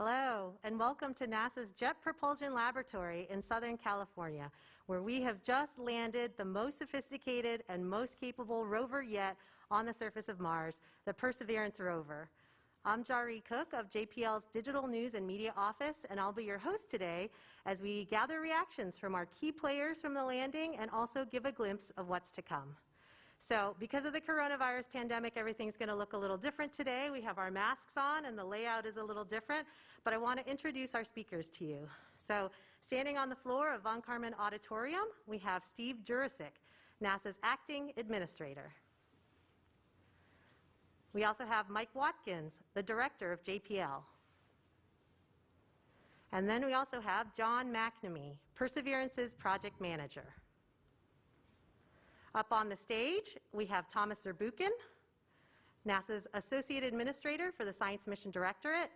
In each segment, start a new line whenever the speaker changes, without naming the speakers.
Hello, and welcome to NASA's Jet Propulsion Laboratory in Southern California, where we have just landed the most sophisticated and most capable rover yet on the surface of Mars, the Perseverance rover. I'm Jari Cook of JPL's Digital News and Media Office, and I'll be your host today as we gather reactions from our key players from the landing and also give a glimpse of what's to come. So because of the coronavirus pandemic, everything's going to look a little different today. We have our masks on and the layout is a little different, but I want to introduce our speakers to you. So standing on the floor of Von Karman Auditorium, we have Steve Jurasik, NASA's acting administrator. We also have Mike Watkins, the director of JPL. And then we also have John McNamee, Perseverance's project manager. Up on the stage, we have Thomas Zurbuchen, NASA's Associate Administrator for the Science Mission Directorate.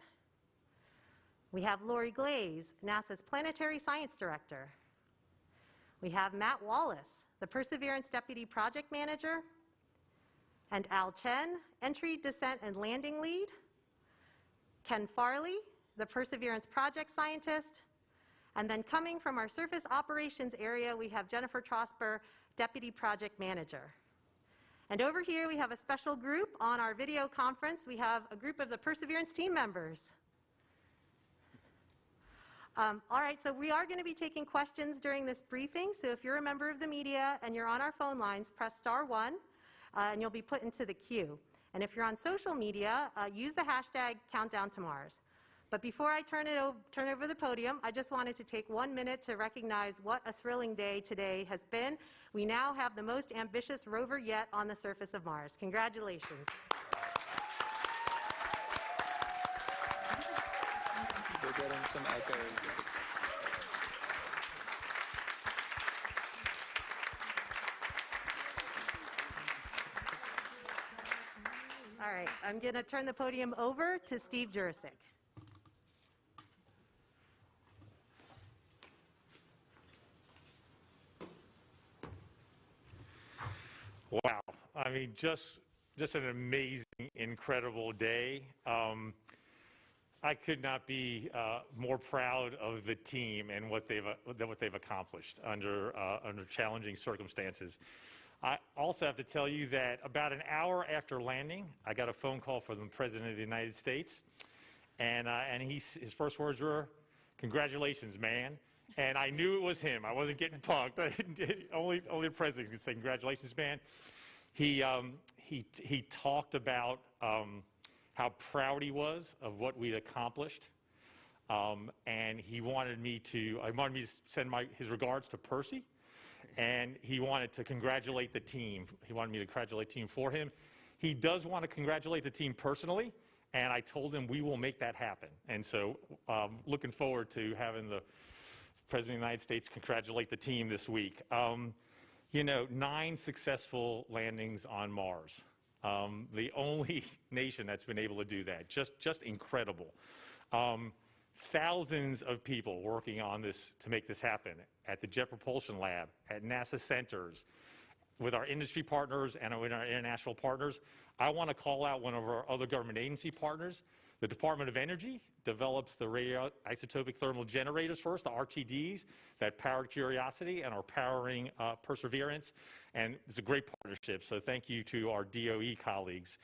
We have Lori Glaze, NASA's Planetary Science Director. We have Matt Wallace, the Perseverance Deputy Project Manager. And Al Chen, Entry, Descent, and Landing Lead. Ken Farley, the Perseverance Project Scientist. And then coming from our Surface Operations area, we have Jennifer Trosper, Deputy Project Manager. And over here we have a special group on our video conference. We have a group of the Perseverance team members. All right, so we are going to be taking questions during this briefing. So if you're a member of the media and you're on our phone lines, press *1 and you'll be put into the queue. And if you're on social media, use the hashtag #CountdownToMars. But before I turn over the podium, I just wanted to take 1 minute to recognize what a thrilling day today has been. We now have the most ambitious rover yet on the surface of Mars. Congratulations.
We're getting some echoes.
All right, I'm going to turn the podium over to Steve Jurasik.
Wow, I mean, just an amazing, incredible day. I could not be more proud of the team and what they've accomplished under challenging circumstances. I also have to tell you that about an hour after landing, I got a phone call from the President of the United States, and his first words were, "Congratulations, man." And I knew it was him. I wasn't getting punked. only the President could say, "Congratulations, man." He talked about how proud he was of what we'd accomplished, and he wanted me to send his regards to Percy. And he wanted to congratulate the team. He wanted me to congratulate the team for him. He does want to congratulate the team personally, and I told him we will make that happen. And so looking forward to having the President of the United States congratulate the team this week. 9 successful landings on Mars. The only nation that's been able to do that. Just incredible. Thousands of people working on this to make this happen at the Jet Propulsion Lab, at NASA centers, with our industry partners and with our international partners. I want to call out one of our other government agency partners. The Department of Energy develops the radioisotopic thermal generators for us, the RTDs, that powered Curiosity and are powering Perseverance. And it's a great partnership, so thank you to our DOE colleagues.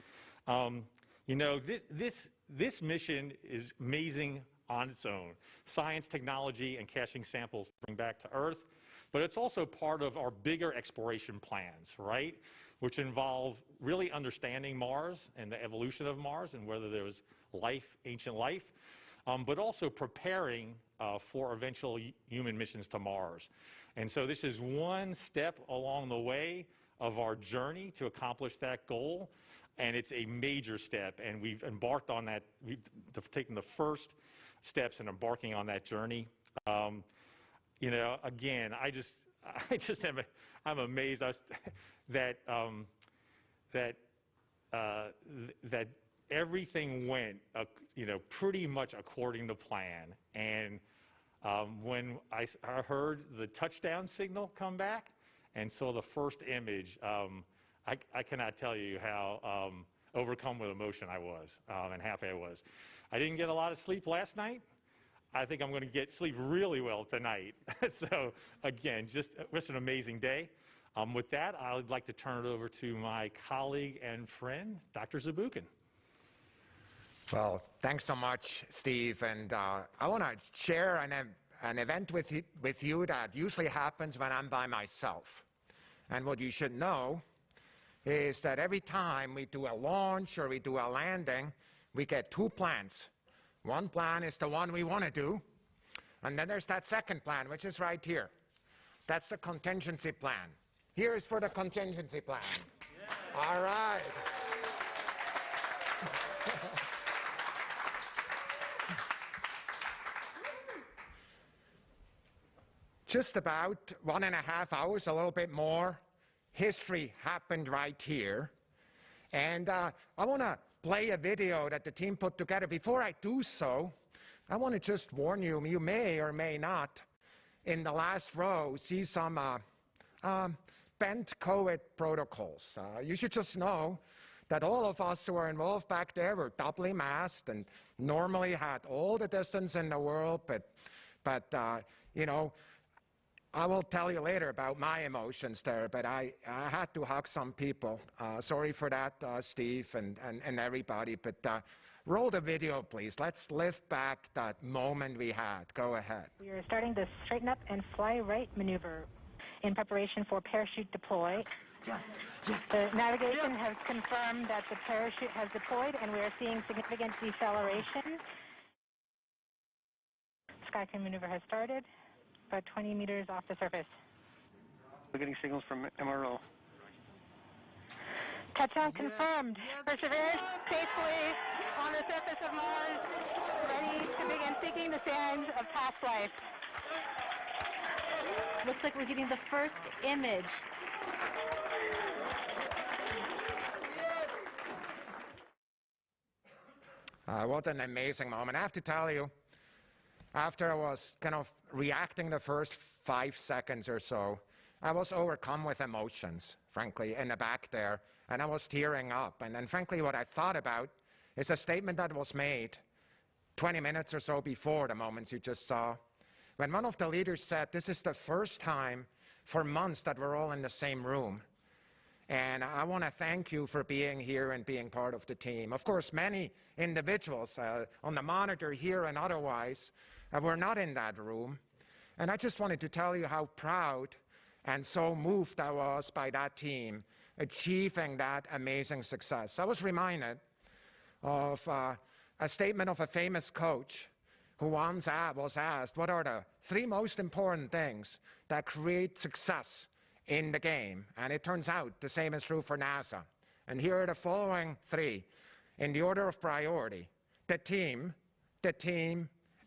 This mission is amazing on its own. Science, technology, and caching samples to bring back to Earth. But it's also part of our bigger exploration plans, right? Which involve really understanding Mars and the evolution of Mars and whether there was life, ancient life, but also preparing for eventual human missions to Mars. And so this is one step along the way of our journey to accomplish that goal. And it's a major step, and we've embarked on that. We've taken the first steps in embarking on that journey. Again, I'm amazed that everything went, pretty much according to plan. And when I heard the touchdown signal come back and saw the first image, I cannot tell you how overcome with emotion I was and happy I was. I didn't get a lot of sleep last night. I think I'm going to get sleep really well tonight. So again, just an amazing day. With that, I would like to turn it over to my colleague and friend, Dr. Zabukin.
Well, thanks so much, Steve. And I want to share an event with you that usually happens when I'm by myself. And what you should know is that every time we do a launch or we do a landing, we get two plans. One plan is the one we want to do, and then there's that second plan, which is right here. That's the contingency plan. Here's for the contingency plan. Yeah. All right. Just about 1.5 hours, a little bit more, history happened right here. And I want to play a video that the team put together. Before I do so, I want to just warn you, you may or may not, in the last row, see some bent COVID protocols. You should just know that all of us who are involved back there were doubly masked and normally had all the distance in the world, but you know, I will tell you later about my emotions there, but I had to hug some people. Sorry for that, Steve and everybody, but roll the video, please. Let's lift back that moment we had. Go ahead.
We are starting the straighten up and fly right maneuver in preparation for parachute deploy. Yes. The navigation has confirmed that the parachute has deployed, and we are seeing significant deceleration. Skycrane maneuver has started. About 20 meters off the surface.
We're getting signals from MRO.
Touchdown confirmed. Perseverance safely on the surface of Mars, ready to begin seeking the sands of past life.
Looks like we're getting the first image.
What an amazing moment. I have to tell you, after I was kind of reacting the first 5 seconds or so, I was overcome with emotions, frankly, in the back there, and I was tearing up. And frankly, what I thought about is a statement that was made 20 minutes or so before the moments you just saw, when one of the leaders said, this is the first time for months that we're all in the same room. And I want to thank you for being here and being part of the team. Of course, many individuals on the monitor here and otherwise were not in that room. And I just wanted to tell you how proud and so moved I was by that team achieving that amazing success. I was reminded of a statement of a famous coach who once was asked, what are the 3 most important things that create success in the game? And it turns out the same is true for NASA. And here are the following 3 in the order of priority: the team,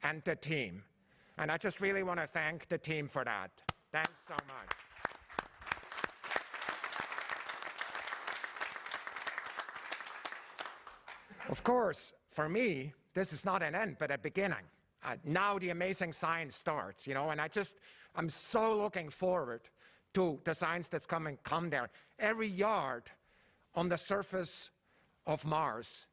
and the team. And I just really want to thank the team for that. Thanks so much. Of course, for me, this is not an end, but a beginning. Now the amazing science starts, you know, and I'm so looking forward to the science that's come there. Every yard on the surface of Mars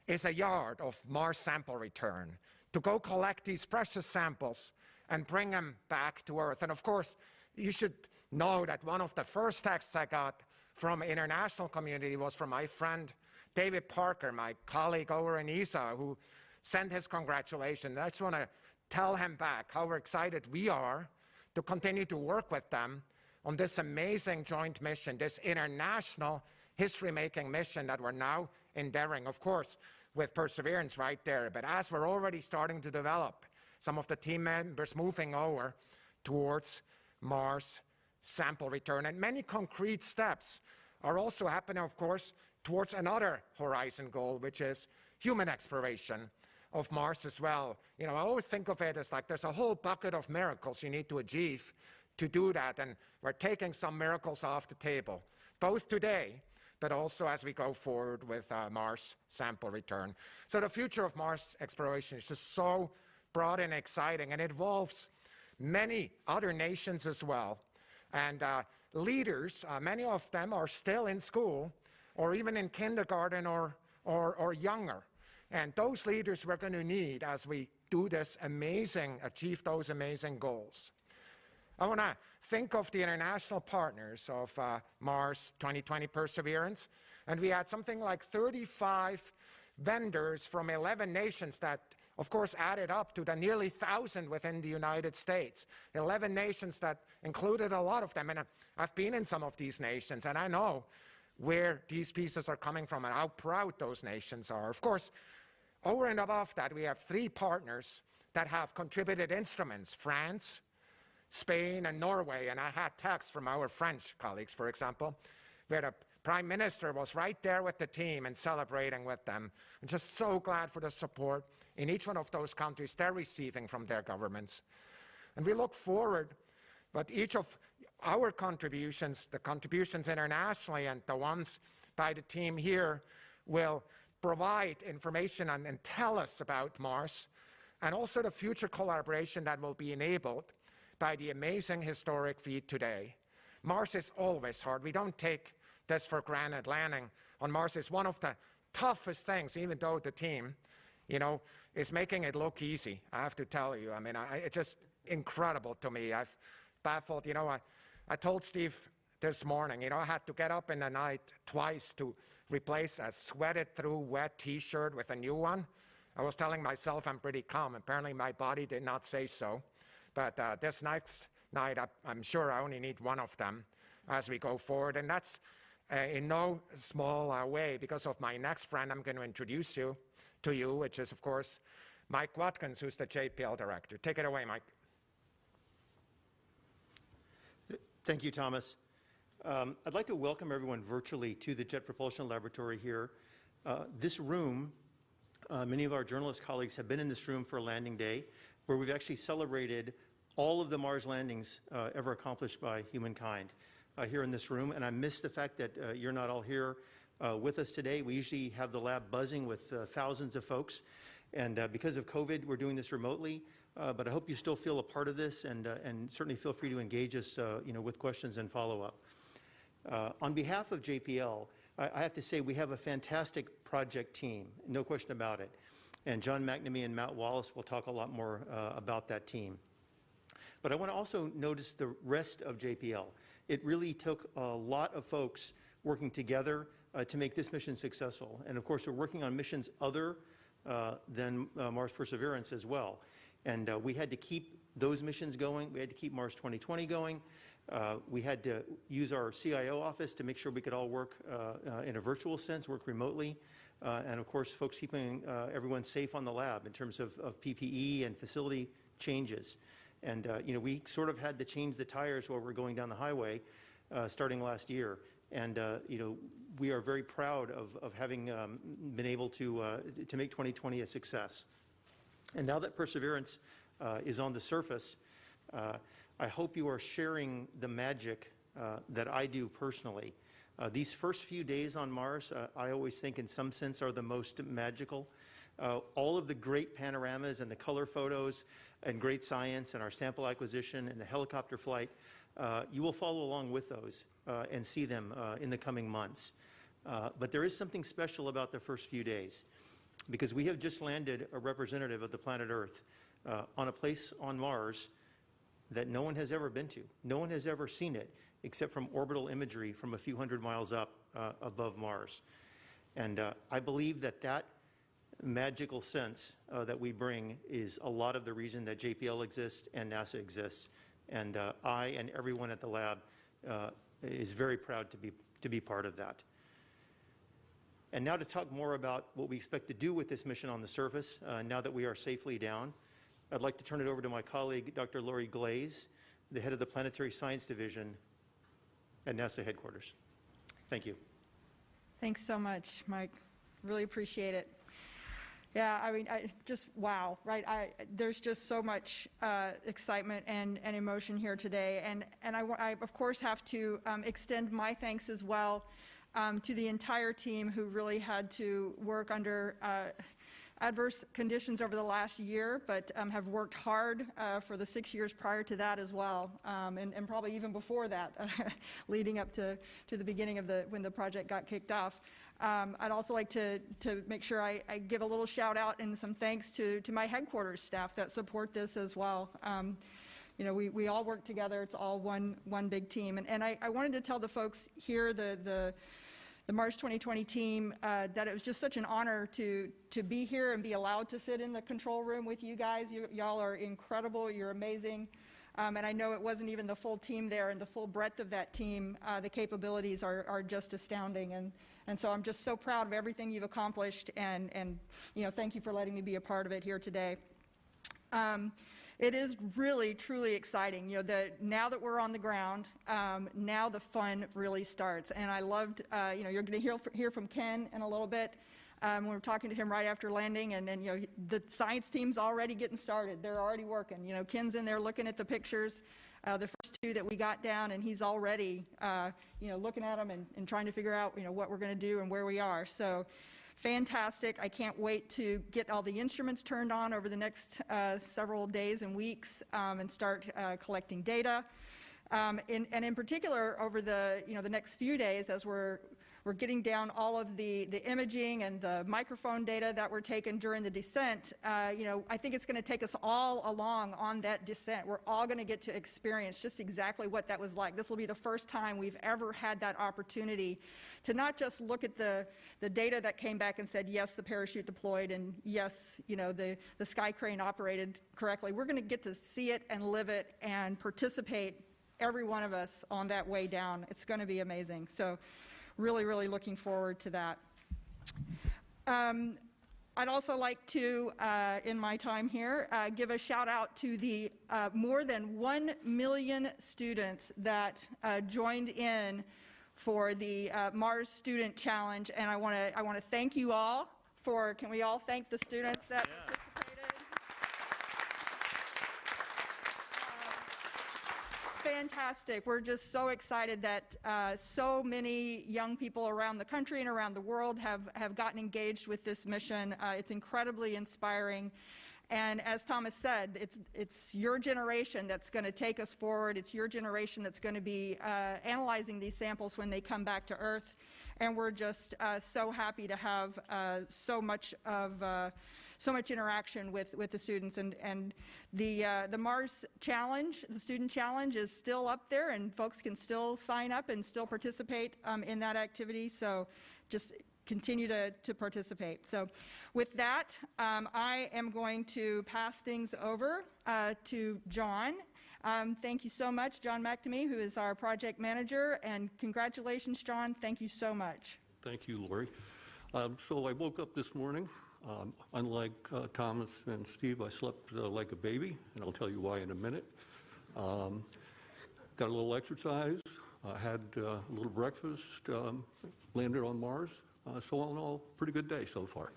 is a yard of Mars sample return to go collect these precious samples and bring them back to Earth. And of course, you should know that one of the first texts I got from the international community was from my friend David Parker, my colleague over in ESA, who sent his congratulations. I just want to tell him back how excited we are to continue to work with them on this amazing joint mission, this international history-making mission that we're now endeavoring, of course, with Perseverance right there. But as we're already starting to develop some of the team members moving over towards Mars sample return, and many concrete steps are also happening, of course, towards another horizon goal, which is human exploration of Mars as well. You know, I always think of it as like there's a whole bucket of miracles you need to achieve to do that, and we're taking some miracles off the table, both today, but also as we go forward with Mars sample return. So the future of Mars exploration is just so broad and exciting, and it involves many other nations as well. And leaders, many of them are still in school, or even in kindergarten or younger. And those leaders we're going to need as we do this achieve those amazing goals. I want to think of the international partners of Mars 2020 Perseverance, and we had something like 35 vendors from 11 nations that, of course, added up to the nearly 1,000 within the United States. 11 nations that included a lot of them, and I've been in some of these nations, and I know where these pieces are coming from and how proud those nations are. Of course, over and above that, we have 3 partners that have contributed instruments: France, Spain, and Norway. And I had texts from our French colleagues, for example, where the Prime Minister was right there with the team and celebrating with them. I'm just so glad for the support in each one of those countries they're receiving from their governments. And we look forward, but each of our contributions, the contributions internationally and the ones by the team here, will provide information and tell us about Mars, and also the future collaboration that will be enabled by the amazing historic feat today. Mars is always hard. We don't take this for granted. Landing on Mars is one of the toughest things, even though the team, is making it look easy, I have to tell you. I mean, it's just incredible to me. I've baffled, I told Steve this morning, I had to get up in the night twice to replace a sweated through wet t-shirt with a new one. I was telling myself I'm pretty calm. Apparently my body did not say so. But this next night, I'm sure I only need one of them as we go forward. And that's in no small way because of my next friend I'm going to introduce you to you, which is, of course, Mike Watkins, who's the JPL director. Take it away, Mike.
Thank you, Thomas. I'd like to welcome everyone virtually to the Jet Propulsion Laboratory here. This room, many of our journalist colleagues have been in this room for landing day, where we've actually celebrated all of the Mars landings ever accomplished by humankind here in this room. And I miss the fact that you're not all here with us today. We usually have the lab buzzing with thousands of folks. And because of COVID, we're doing this remotely. But I hope you still feel a part of this, and certainly feel free to engage us with questions and follow-up. On behalf of JPL, I have to say we have a fantastic project team, no question about it. And John McNamee and Matt Wallace will talk a lot more about that team. But I want to also notice the rest of JPL. It really took a lot of folks working together to make this mission successful. And of course, we're working on missions other than Mars Perseverance as well. And we had to keep those missions going. We had to keep Mars 2020 going. We had to use our CIO office to make sure we could all work in a virtual sense, work remotely. And of course, folks keeping everyone safe on the lab in terms of PPE and facility changes. And we sort of had to change the tires while we're going down the highway starting last year. And we are very proud of having been able to make 2020 a success. And now that Perseverance is on the surface, I hope you are sharing the magic that I do personally. These first few days on Mars, I always think in some sense are the most magical. All of the great panoramas and the color photos and great science and our sample acquisition and the helicopter flight, you will follow along with those and see them in the coming months. But there is something special about the first few days, because we have just landed a representative of the planet Earth on a place on Mars that no one has ever been to. No one has ever seen it except from orbital imagery from a few hundred miles up above Mars. And I believe that that magical sense that we bring is a lot of the reason that JPL exists and NASA exists. And I and everyone at the lab is very proud to be part of that. And now to talk more about what we expect to do with this mission on the surface, now that we are safely down, I'd like to turn it over to my colleague, Dr. Lori Glaze, the head of the Planetary Science Division at NASA headquarters. Thank you.
Thanks so much, Mike. Really appreciate it. Yeah, I mean, just wow, right? There's just so much excitement and emotion here today. And I of course, have to extend my thanks as well to the entire team who really had to work under adverse conditions over the last year, but have worked hard for the 6 years prior to that as well, and probably even before that, leading up to the beginning of when the project got kicked off. I'd also like to make sure I give a little shout out and some thanks to my headquarters staff that support this as well. You know, we all work together. It's all one big team. And I wanted to tell the folks here, the Mars 2020 team, that it was just such an honor to be here and be allowed to sit in the control room with you guys. Y'all are incredible. You're amazing. And I know it wasn't even the full team there, and the full breadth of that team. The capabilities are just astounding. And so I'm just so proud of everything you've accomplished. And you know, thank you for letting me be a part of it here today. It is really, truly exciting. You know, now that we're on the ground, now the fun really starts. And I loved, you know, you're going to hear from Ken in a little bit. We were talking to him right after landing, and you know, the science team's already getting started. They're already working. You know, Ken's in there looking at the pictures, the first two that we got down, and he's already, you know, looking at them and trying to figure out, you know, what we're going to do and where we are. So. Fantastic. I can't wait to get all the instruments turned on over the next several days and weeks and start collecting data. And in particular, over the next few days, as we're getting down all of the imaging and the microphone data that were taken during the descent, you know, I think it's going to take us all along on that descent. We're all going to get to experience just exactly what that was like. This will be the first time we've ever had that opportunity to not just look at the data that came back and said, yes, the parachute deployed, and yes, you know, the sky crane operated correctly. We're going to get to see it and live it and participate, every one of us, on that way down. It's going to be amazing. So really, really looking forward to that. I'd also like to, in my time here, give a shout out to the more than 1 million students that joined in for the Mars Student Challenge, and I want to thank you all for. Can we all thank the students that participated? Fantastic. We're just so excited that so many young people around the country and around the world have gotten engaged with this mission. It's incredibly inspiring. And as Thomas said, it's your generation that's going to take us forward. It's your generation that's going to be analyzing these samples when they come back to Earth. And we're just so happy to have so much interaction with the students. And the Mars Challenge, the Student Challenge, is still up there, and folks can still sign up and still participate in that activity. So just continue to participate. So with that, I am going to pass things over to John. Thank you so much, John McNamee, who is our project manager, and congratulations, John. Thank you so much.
Thank you, Lori. So I woke up this morning. Unlike Thomas and Steve, I slept like a baby, and I'll tell you why in a minute. Got a little exercise, had a little breakfast, landed on Mars. So all in all, pretty good day so far.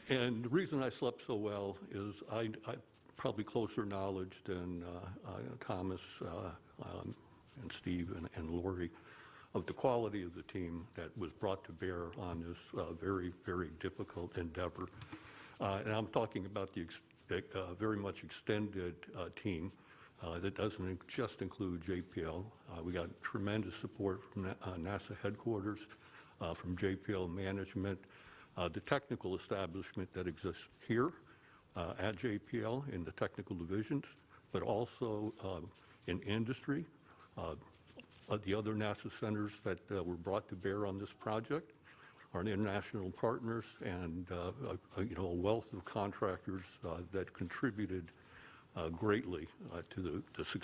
And the reason I slept so well is I probably closer knowledge than Thomas and Steve and Lori of the quality of the team that was brought to bear on this very, very difficult endeavor. And I'm talking about the very much extended team that doesn't just include JPL. We got tremendous support from NASA headquarters, from JPL management, the technical establishment that exists here at JPL in the technical divisions, but also in industry, the other NASA centers that were brought to bear on this project, our international partners, and a wealth of contractors that contributed greatly to the success